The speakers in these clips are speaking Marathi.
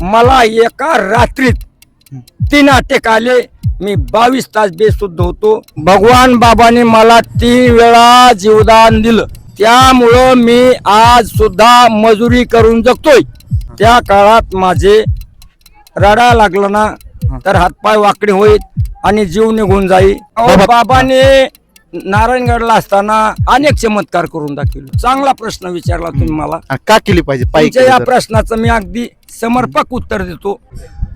मला एका रात्रीत 3 अटॅक आले. मी 22 तास बेशुद्ध होतो. भगवान बाबाने मला 3 वेळा जीवदान दिलं. त्यामुळं मी आज सुद्धा मजुरी करून जगतोय. त्या काळात माझे रडा लागलं ना तर हातपाय वाकडे होईल आणि जीव निघून जाईल. बाबाने नारायणगडला असताना अनेक चमत्कार करून दाखवले. चांगला प्रश्न विचारला तुम्ही मला. का केली पाहिजे तुमच्या या प्रश्नाचं मी अगदी समर्पक उत्तर देतो.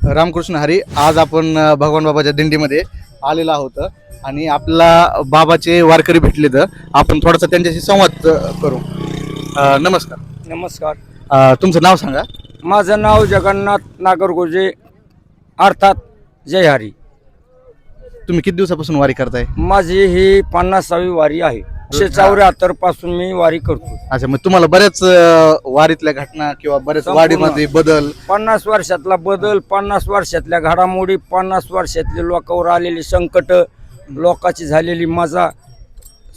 रामकृष्ण हरी, आज आपण भगवान बाबाच्या दिंडीमध्ये आलेलो आहोत आणि आपला बाबाचे वारकरी भेटले तर आपण थोडासा त्यांच्याशी संवाद करू. नमस्कार. नमस्कार. तुमचं नाव सांगा. माझं नाव जगन्नाथ नागरगोजे अर्थात जय हरी. तुम्ही किती दिवसापासून वारी करताय? माझी ही 50वी वारी आहे. 174 पासून मी वारी करतो. अच्छा, मग तुम्हाला बऱ्याच वारीतल्या घटना किंवा बऱ्याच वारीमध्ये बदल, 50 वर्षातला बदल, 50 वर्षातल्या घडामोडी, 50 वर्षातले लोकांवर आलेली संकट, लोकांची झालेली मजा,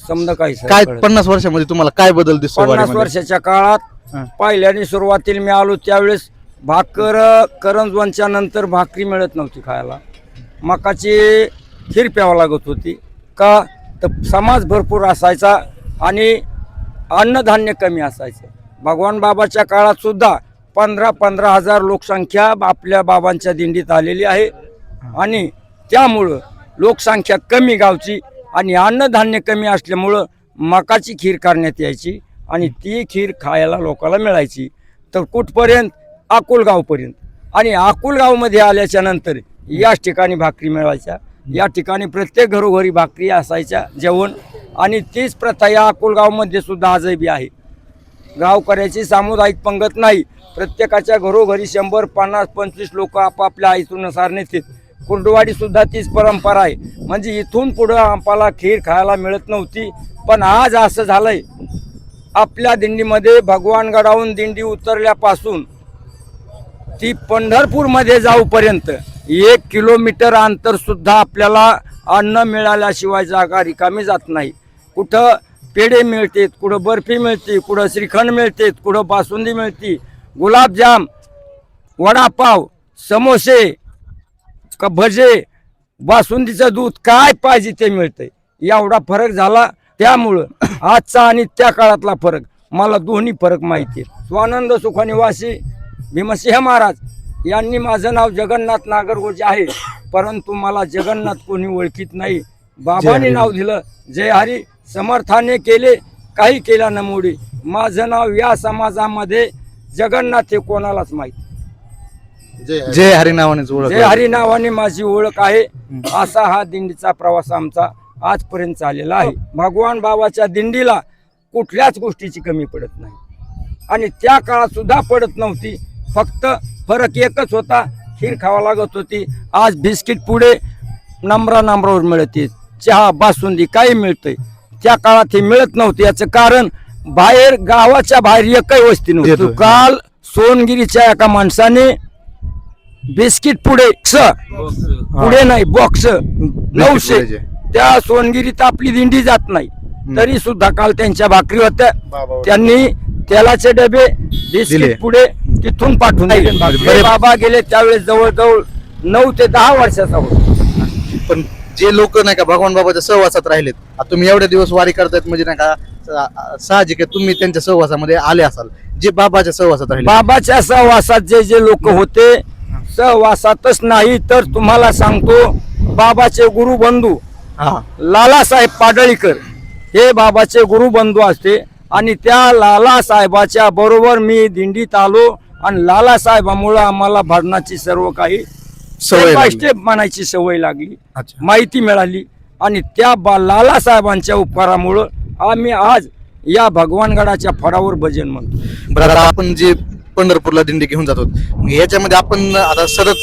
समजा काय 50 वर्षामध्ये तुम्हाला काय बदल दिसतो? 50 वर्षाच्या काळात पहिल्याने सुरुवातीला मी आलो त्यावेळेस भाकर करंजवनच्या नंतर भाकरी मिळत नव्हती खायला. मकाची खीर प्यावं लागत होती. का तर समाज भरपूर असायचा आणि अन्नधान्य कमी असायचं. भगवान बाबाच्या काळात सुद्धा 15 हजार लोकसंख्या आपल्या बाबांच्या दिंडीत आलेली आहे आणि त्यामुळं लोकसंख्या कमी गावची आणि अन्नधान्य कमी असल्यामुळं मकाची खीर करण्यात यायची आणि ती खीर खायला लोकांना मिळायची. तर कुठपर्यंत? अकोलगावपर्यंत. आणि अकोलगावमध्ये आल्याच्या नंतर याच ठिकाणी भाकरी मिळायच्या. या ठिकाणी प्रत्येक घरोघरी भाकरी असायच्या, जेवण. आणि तीच प्रथा या अकोलगावमध्ये सुद्धा आजही आहे. गावकऱ्याची सामुदायिक पंगत नाही. प्रत्येकाच्या घरोघरी 100, 50, 25 लोक आपापल्या आयतुनुसार नेतात. कुंडवाडी सुद्धा तीच परंपरा आहे. म्हणजे इथून पुढं आम्हाला खीर खायला मिळत नव्हती. पण आज असं झालंय, आपल्या दिंडीमध्ये भगवानगडाहून दिंडी उतरल्यापासून ती पंढरपूरमध्ये जाऊपर्यंत 1 किलोमीटर अंतर सुद्धा आपल्याला अन्न मिळाल्याशिवाय जागा रिकामी जात नाही. कुठं पेढे मिळते, कुठं बर्फी मिळते, कुठं श्रीखंड मिळते, कुठं बासुंदी मिळते, गुलाबजाम, वडापाव, समोसे, भजे, बासुंदीचं दूध, काय पाहिजे ते मिळतंय. एवढा फरक झाला. त्यामुळं आजचा आणि त्या काळातला फरक मला दोन्ही फरक माहिती आहे. स्वानंद सुखनिवासी भीमसिंह महाराज यांनी माझं नाव जगन्नाथ नागरगोजे आहे, परंतु मला जगन्नाथ कोणी ओळखीत नाही. बाबांनी नाव दिलं जय हरी. समर्थाने केले काही केला न मोडी. माझं नाव या समाजामध्ये जगन्नाथ हे कोणालाच माहिती. जय हरी नावाने ओळख. जय हरी नावाने माझी ओळख आहे. असा हा दिंडीचा प्रवास आमचा आजपर्यंत चाललेला आहे. भगवान बाबाच्या दिंडीला कुठल्याच गोष्टीची कमी पडत नाही आणि त्या काळात सुद्धा पडत नव्हती. फक्त फरक एकच होता, खीर खावा लागत होती. आज बिस्किट पुढे नंबरावर मिळते, चहा, बासुंदी काही मिळतंय. त्या काळात हे मिळत नव्हते. याचं कारण बाहेर, गावाच्या बाहेर एकही वस्ती नव्हती. काल सोनगिरीच्या एका माणसाने बिस्किट पुढे पुढे नाही बॉक्स 900, त्या सोनगिरीत आपली दिंडी जात नाही तरी सुद्धा काल त्यांच्या भाकरी होत्या. त्यांनी तेलाचे डबे, बिस्किट पुढे तिथून पाठवून दिले. बाबा गेले त्यावेळेस जवळजवळ 9 ते 10 वर्षाचा होता. पण जे लोक नाही का भगवान बाबाच्या सहवासात राहिलेत, आता तुम्ही एवढे दिवस वारी करतायत म्हणजे नाही का साहजिक आहे तुम्ही त्यांच्या सहवासामध्ये आले असाल. जे बाबाच्या सहवासात राहिले, बाबाच्या सहवासात जे लोक होते, सहवासातच नाही तर तुम्हाला सांगतो, बाबाचे गुरुबंधू लालासाहेब पाडळीकर हे बाबाचे गुरुबंधू असते आणि त्या लालासाहेबाच्या बरोबर मी दिंडीत आलो आणि लालासाहेबामुळे आम्हाला भजनाची सर्व काही स्टेप म्हणायची सवय लागली, माहिती मिळाली आणि त्या लालासाहेबांच्या उपकारामुळं आम्ही आज या भगवानगडाच्या फळावर भजन म्हणतो. बरं, आता आपण जे पंढरपूरला दिंडी घेऊन जातो, ह्याच्यामध्ये आपण आता सरळ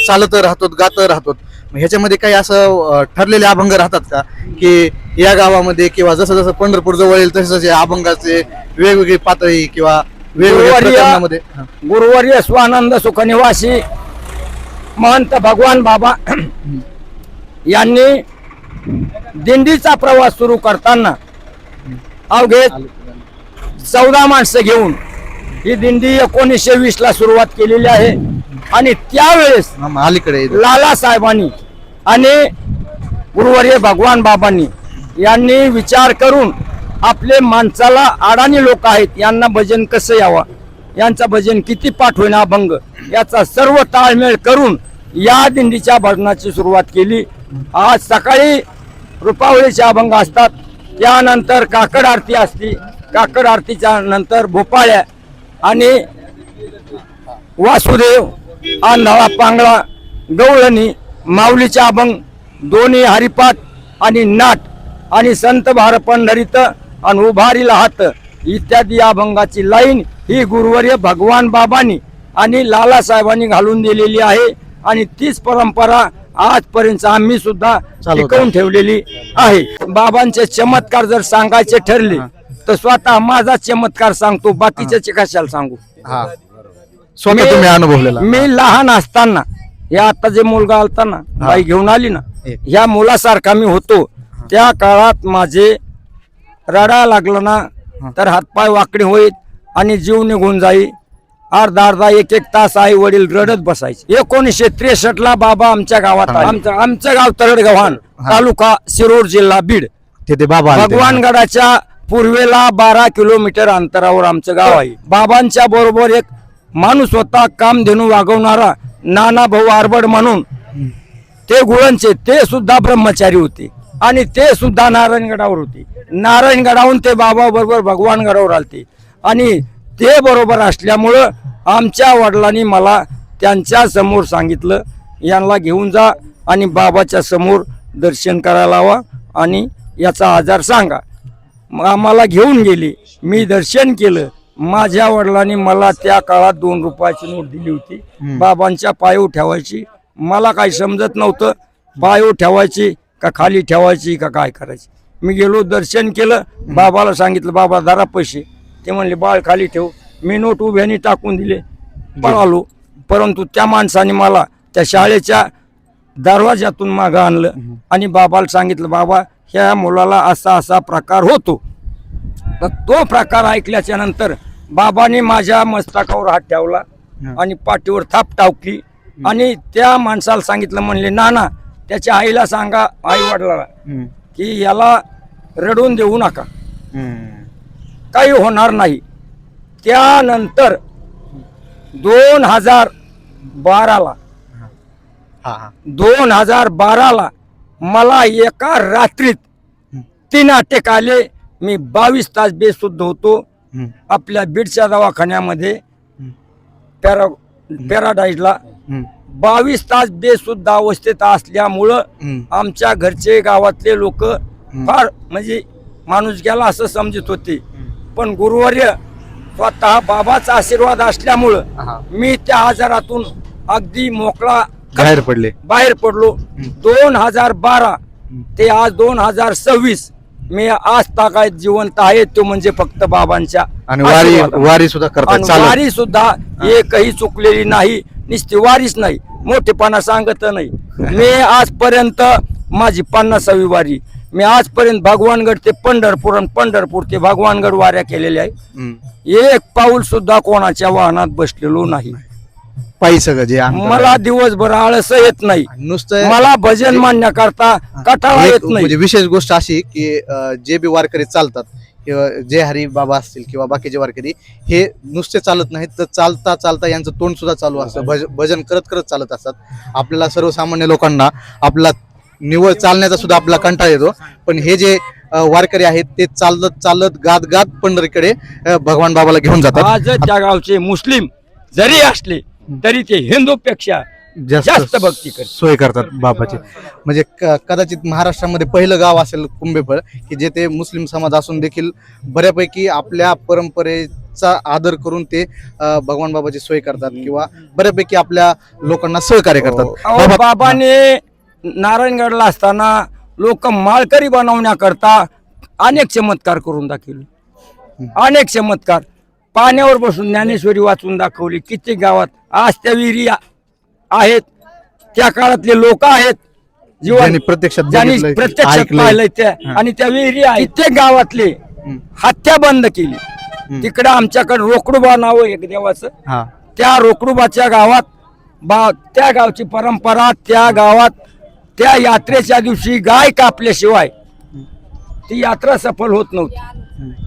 चालत राहतो, गात राहतो, ह्याच्यामध्ये काही असं ठरलेले अभंग राहतात का की या गावामध्ये किंवा जसं जसं पंढरपूर जवळ येईल तसे तसे अभंगाचे वेगवेगळी पातळी किंवा वेगवेगळ्या? गुरुवर्य स्वानंद सुखनिवासी महंत भगवान बाबा यांनी दिंडीचा प्रवास सुरू करताना अवघे 14 माणसं घेऊन ही दिंडी 1920 ला सुरुवात केलेली आहे आणि त्यावेळेस अलीकडे लाला साहेबांनी आणि गुरुवर्य भगवान बाबांनी यांनी विचार करून आपले माणसाला अडाणी लोक आहेत यांना भजन कसं यावं, यांचा भजन किती पाठ होईना अभंग, याचा सर्व ताळमेळ करून या दिंडीच्या भजनाची सुरुवात केली. आज सकाळी रुपावळीचे अभंग असतात, त्यानंतर काकड आरती असते, काकड आरतीच्या नंतर भोपाळ्या आणि वासुदेव, आंधळा पांगळा, गवळणी, माऊलीचे अभंग, दोन्ही हरिपाठ आणि नाट आणि संत भार पंढरीत आणि उभारीला हात इत्यादी अभंगाची लाईन ही गुरुवर्य भगवान बाबांनी आणि लाला साहेबांनी घालून दिलेली आहे. आणि तीच परंपरा आजपर्यंत आम्ही सुद्धा टिकवून ठेवलेली आहे. बाबांचे चमत्कार जर सांगायचे ठरले तर स्वतः माझा चमत्कार सांगतो, बाकीच्याचे कशाला सांगू. स्वतः तुम्ही अनुभवलेला. मी लहान असताना हे आता जे मुलगा आलता ना, बाई घेऊन आली ना, ह्या मुलासारखा मी होतो. त्या काळात माझे रडा लागलं ना तर हातपाय वाकडे होईत आणि जीव निघून जाई. अर्धा एक तास आई वडील रडत बसायचे. 1963 ला बाबा आमच्या गावात आले. आमचं गाव तरडगव्हाण, तालुका शिरूर, जिल्हा बीड. तिथे बाबा भगवानगडाच्या पूर्वेला 12 किलोमीटर अंतरावर आमचं गाव आहे. बाबांच्या बरोबर एक माणूस होता, कामधेनू वागवणारा नाना भाऊ आरबड म्हणून. ते गुळणचे, ते सुद्धा ब्रह्मचारी होते आणि ते सुद्धा नारायणगडावर होते. नारायणगडाहून ते बाबा बरोबर भगवानगडावर आलते आणि ते बरोबर असल्यामुळं आमच्या वडिलांनी मला त्यांच्या समोर सांगितलं, यांना घेऊन जा आणि बाबाच्या समोर दर्शन करायला हवा आणि याचा आजार सांगा. मग आम्हाला घेऊन गेले. मी दर्शन केलं. माझ्या वडिलांनी मला त्या काळात 2 रुपयाची नोट दिली होती, बाबांच्या पायावर ठेवायची. मला काही समजत नव्हतं, पायावर ठेवायची का खाली ठेवायची का काय करायची. मी गेलो, दर्शन केलं, बाबाला सांगितलं, बाबा धरा पैसे. ते म्हणले बाळ खाली ठेव. मी नोट उभ्याने टाकून दिले, पळालो. परंतु त्या माणसाने मला त्या शाळेच्या दरवाजातून मागं आणलं आणि बाबाला सांगितलं, बाबा ह्या मुलाला असा असा प्रकार होतो. तर तो प्रकार ऐकल्याच्या नंतर बाबाने माझ्या मस्तकावर हात ठेवला आणि पाठीवर थाप टाकली आणि त्या माणसाला सांगितलं, म्हणले नाना त्याच्या आईला सांगा, आई वडिलाला, की याला रडून देऊ नका, काही होणार नाही. त्यानंतर 2012ला मला एका रात्रीत 3 अटॅक आले. मी 22 तास बेशुद्ध होतो. आपल्या बीडच्या दवाखान्यामध्ये पॅराडाईजला 22 तास बेशुद्ध अवस्थेत असल्यामुळं आमच्या घरचे, गावातले लोक फार म्हणजे माणूस गेला असं समजत होते. पण गुरुवर्य स्वतः बाबाचा आशीर्वाद असल्यामुळं मी त्या आजारातून अगदी मोकळा बाहेर पडलो. 2012 ते आज 2026 मी आज ताकात जिवंत आहे. तो म्हणजे फक्त बाबांच्या आणि वारी सुद्धा करतात. वारी सुद्धा एकही चुकलेली नाही. नुसती वारीच नाही, मोठेपणा सांगत नाही. मी आजपर्यंत माझी 50वी वारी. मी आजपर्यंत भगवानगड ते पंढरपूर आणि पंढरपूर ते भगवानगड वाऱ्या केलेल्या आहे. एक पाऊल सुद्धा कोणाच्या वाहनात बसलेलो नाही. पायी सगळं जे मला दिवसभर आळस येत नाही. नुसतं मला भजन मांडण्याकरता कटाळा येत नाही. म्हणजे विशेष गोष्ट अशी की जे बी वारकरी चालतात किंवा जे हरी बाबा असतील किंवा बाकीचे वारकरी हे नुसते चालत नाहीत, तर चालता चालता यांचं तोंड सुद्धा चालू असतं. भजन करत करत चालत असतात. आपल्याला सर्वसामान्य लोकांना आपला निवळ चालण्याचा सुद्धा आपला कंटाळा येतो. पण हे जे वारकरी आहेत ते चालत चालत गात गात पंढरीकडे भगवान बाबाला घेऊन जातात. आज त्या गावचे मुस्लिम जरी असले तरी ते हिंदूपेक्षा जास्त भक्ती सोय करतात बाबाची. म्हणजे कदाचित महाराष्ट्रामध्ये पहिलं गाव असेल कुंभेफळ की जेथे मुस्लिम समाज असून देखील बऱ्यापैकी आपल्या परंपरेचा आदर करून ते भगवान बाबाची सोय करतात किंवा बऱ्यापैकी आपल्या लोकांना सहकार्य करतात. बाबाने नारायणगडला असताना लोक माळकरी बनवण्याकरता अनेक चमत्कार करून दाखवले. अनेक चमत्कार पाण्यावर बसून ज्ञानेश्वरी वाचून दाखवली. किती गावात आज त्या विहिरी आहेत. त्या काळातले लोक आहेत ज्यांनी प्रत्यक्षात पाहिलंय त्या आणि त्या विहिरी आहेत. कित्येक गावातले हत्या बंद केली. तिकडे आमच्याकडे रोकडुबा नाव एक देवाचं. त्या रोकडुबाच्या गावात त्या गावची परंपरा, त्या गावात त्या यात्रेच्या दिवशी गाय कापल्याशिवाय ती यात्रा सफल होत नव्हती.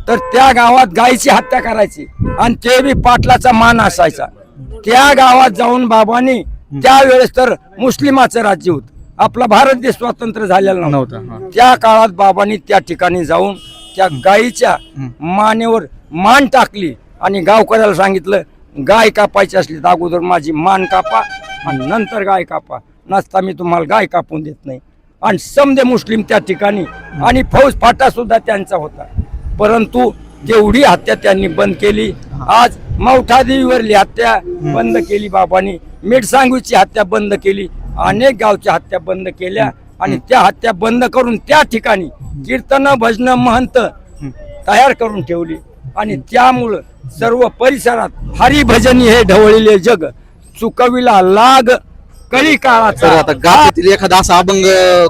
तर त्या गावात गायीची हत्या करायची आणि ते बी पाटलाचा मान असायचा. त्या गावात जाऊन बाबांनी त्यावेळेस तर मुस्लिमाचं राज्य होतं, आपला भारत देश स्वतंत्र झालेला नव्हता. त्या काळात बाबांनी त्या ठिकाणी जाऊन त्या गायीच्या मानेवर मान टाकली आणि गावकऱ्याला सांगितलं, गाय कापायची असली तर अगोदर माझी मान कापा आणि नंतर गाय कापा, नसता मी तुम्हाला गाय कापून देत नाही. आणि समदे मुस्लिम त्या ठिकाणी आणि फौज फाटा सुद्धा त्यांचा होता. परंतु तेवढी हत्या त्यांनी बंद केली. आज मौठादेवीवरली हत्या बंद केली बाबांनी, मिठसांगवीची हत्या बंद केली, अनेक गावच्या हत्या बंद केल्या आणि त्या हत्या बंद करून त्या ठिकाणी कीर्तन भजन महंत तयार करून ठेवली. आणि त्यामुळं सर्व परिसरात हरिभजनी हे ढवळलेले जग चुकविला लाग कळी काळाचा. तर आता गावातील एखादा असा अभंग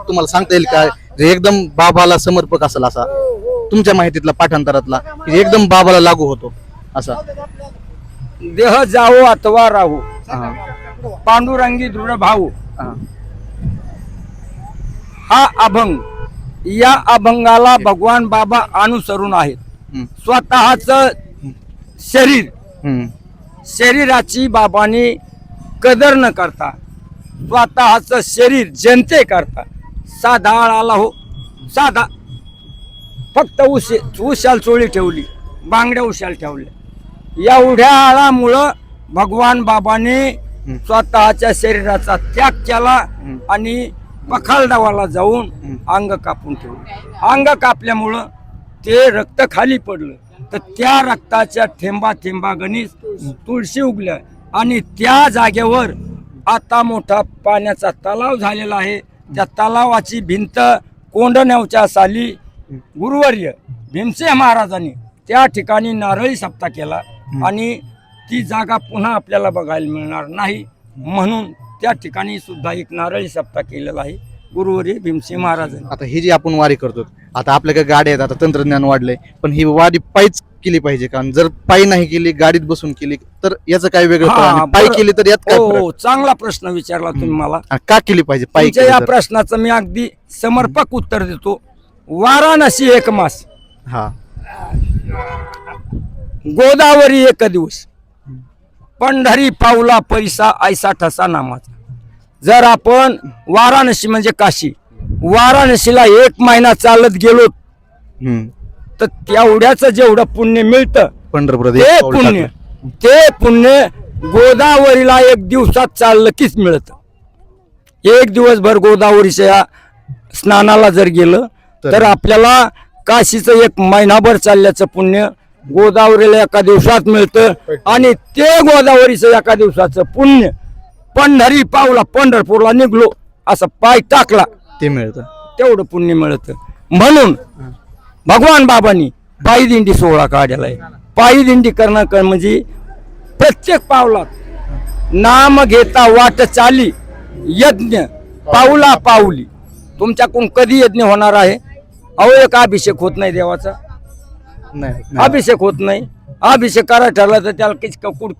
तुम्हाला सांगता येईल का जे एकदम बाबाला समर्पक असेल, असा तुमच्या माहितीतला पाठांतरातला की एकदम बाबाला लागू होतो असा? देह जावो अथवा राहू, पांडुरंगी दृढ भाऊ, हा अभंग. या अभंगाला भगवान बाबा अनुसरून आहेत. स्वतःच शरीराची बाबांनी कदर न करता स्वतःच शरीर जनते करता साधा आला हो, साधा फक्त उशाल चोळी ठेवली, बांगड्या उशाल ठेवल्या. एवढ्या आळामुळं भगवान बाबांनी स्वतःच्या शरीराचा त्याग केला आणि पखालडावाला जाऊन अंग कापून ठेवलं. अंग कापल्यामुळं ते रक्त खाली पडलं, तर त्या रक्ताच्या थेंबा थेंबा गणित तुळशी उगल्या आणि त्या जागेवर आता मोठा पाण्याचा तलाव झालेला आहे. त्या तलावाची भिंत कोंडण्याच्या साली गुरुवर्य भीमसेन महाराजांनी त्या ठिकाणी नारळी सप्ताह केला आणि ती जागा पुन्हा आपल्याला बघायला मिळणार नाही, म्हणून त्या ठिकाणी सुद्धा एक नारळी सप्ताह केलेला आहे गुरुवर्य भीमसेन महाराजांनी. आता ही जी आपण वारी करतो, आता आपल्याकडे गाड्या आहेत, आता तंत्रज्ञान वाढलंय, पण ही वारी पायीच केली पाहिजे का? जर पायी नाही केली, गाडीत बसून केली तर याचं काय वेगळं? आणि पायी केली तर यात काय फरक? हो, चांगला प्रश्न विचारला तुम्ही मला. आणि का केली पाहिजे पायी? तुमच्या या प्रश्नाचं मी अगदी समर्पक उत्तर देतो. वाराणसी एक मास, हा, गोदावरी एक दिवस, पंढरी पावला परिसा ऐसा ठसा नामाचा. जर आपण वाराणसी म्हणजे काशी, वाराणसीला 1 महिना चालत गेलो तर तेवढ्याच जेवढं पुण्य मिळतं पंढरपुरात ते पुण्य गोदावरीला 1 दिवसात चाललं कीच मिळत. 1 दिवसभर गोदावरीच्या स्नानाला जर गेलं तर आपल्याला काशीचं 1 महिनाभर चालल्याचं पुण्य गोदावरीला 1 दिवसात मिळतं. आणि ते गोदावरीचं 1 दिवसाचं पुण्य पंढरी पावला, पंढरपूरला निघलो असं पाय टाकला ते मिळतं, तेवढं पुण्य मिळतं. म्हणून भगवान बाबांनी पायी दिंडी सोहळा काढलेला आहे. पायी दिंडी करणं म्हणजे प्रत्येक पावलात नाम घेता वाट चाली, यज्ञ पाऊला पाऊली. तुमच्याकडून कधी यज्ञ होणार आहे? अहो, एक अभिषेक होत नाही देवाचा, अभिषेक होत नाही. अभिषेक करायला ठरला तर त्याला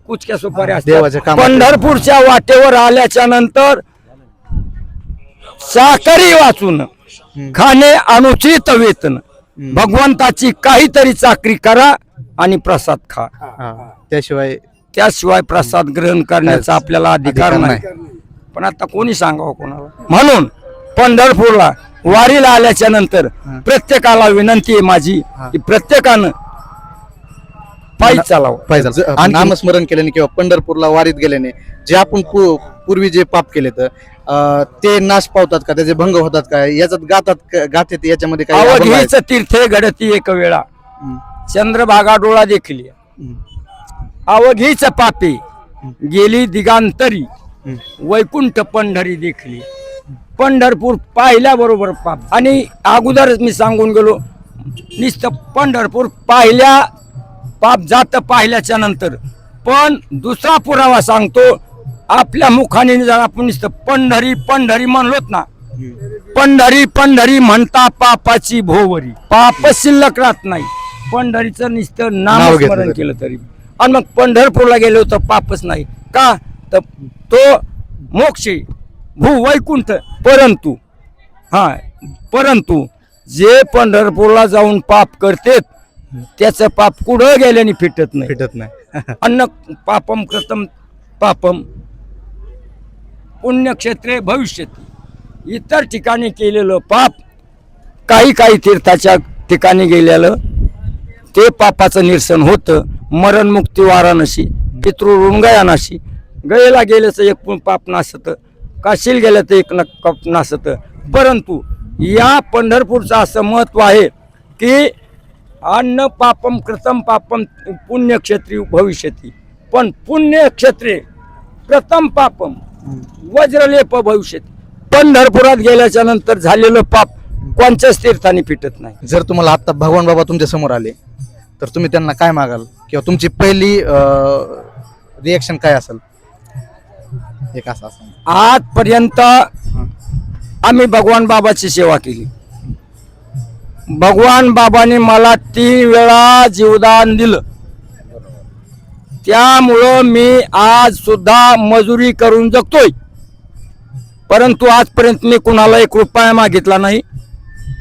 कुचक्या सुपाऱ्या असतात. पंढरपूरच्या वाटेवर आल्याच्या नंतर साखरी वाचून खाणे अनुचित वेतन, भगवंताची काहीतरी चाकरी करा आणि प्रसाद खा, त्याशिवाय प्रसाद ग्रहण करण्याचा आपल्याला अधिकार नाही. पण आता कोणी सांगावं कोणाला? म्हणून पंढरपूरला वारीला आल्याच्या नंतर प्रत्येकाला विनंती आहे माझी की प्रत्येकानं पायी चालावं. नामस्मरण केल्याने किंवा पंढरपूरला वारीत गेल्याने जे आपण पूर्वी जे पाप केले तर ते नाश पावतात का? त्याचे भंग होतात का? याच्यात गातात याच्यामध्ये काय? अवघीच तीर्थे घडती एक वेळा, चंद्रभागा डोळा देखील अवघीच पापी गेली दिगांतरी, वैकुंठ पंढरी देखली. पंढरपूर पाहिल्याबरोबर पाप. आणि अगोदरच मी सांगून गेलो, नुसतं पंढरपूर पाप जात पाहिल्याच्या नंतर. पण दुसरा पुरावा सांगतो, आपल्या मुखाने जर आपण नुसतं पंढरी पंढरी म्हणलोत ना, पंढरी पंढरी म्हणता पापाची भोवरी, पाप शिल्लक राहत नाही. पंढरीचं नुसतं नामस्मरण केलं तरी. आणि मग पंढरपूरला गेलो तर पापच नाही का? तर तो मोक्षे भू वैकुंठ. परंतु जे पंढरपूरला जाऊन पाप करतेत त्याचं पाप कुठं गेल्याने फिटत नाही. अन्न पापम कृतम पापम पुण्यक्षेत्रे भविष्यती. इतर ठिकाणी केलेलं पाप काही तीर्थाच्या ठिकाणी गेलेलं ते पापाचं निरसन होतं. मरणमुक्ती वाराणसी पितृऋणगयानाशी. गयेला गेल्याचं एक पाप नासतं, काशील गेल्याचं एक पाप नासतं. परंतु या पंढरपूरचं असं महत्व आहे की अन्न पापम कृतम पापम पुण्यक्षेत्री भविष्यती. पण पुण्यक्षेत्रे प्रथम पापम वज्रलेप भविष्यती. पंढरपुरात गेल्याच्या नंतर झालेलं पाप कोणत्याच तीर्थाने फिटत नाही. जर तुम्हाला आता भगवान बाबा तुमच्या समोर आले तर तुम्ही त्यांना काय मागाल किंवा तुमची पहिली रिएक्शन काय असेल? एक असं आजपर्यंत आम्ही भगवान बाबाची सेवा केली. भगवान बाबाने मला 3 वेळा जीवदान दिलं. त्यामुळं मी आज सुद्धा मजुरी करून जगतोय. परंतु आजपर्यंत मी कुणाला 1 रुपया मागितला नाही.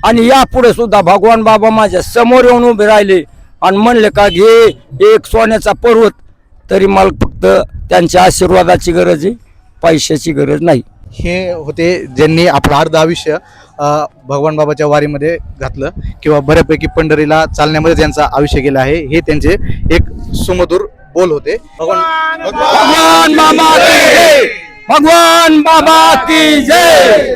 आणि यापुढे सुद्धा भगवान बाबा माझ्या समोर येऊन उभे राहिले आणि म्हणले का घे एक सोन्याचा पर्वत, तरी मला फक्त त्यांच्या आशीर्वादाची गरज आहे, पैशाची गरज नाही. हे होते ज्यांनी आपलं अर्ध आयुष्य भगवान बाबाच्या वारीमध्ये घातलं किंवा बऱ्यापैकी पंढरीला चालण्यामध्ये त्यांचं आयुष्य गेलं आहे. हे त्यांचे एक सुमधुर बोल होते. भगवान बाबा की जय.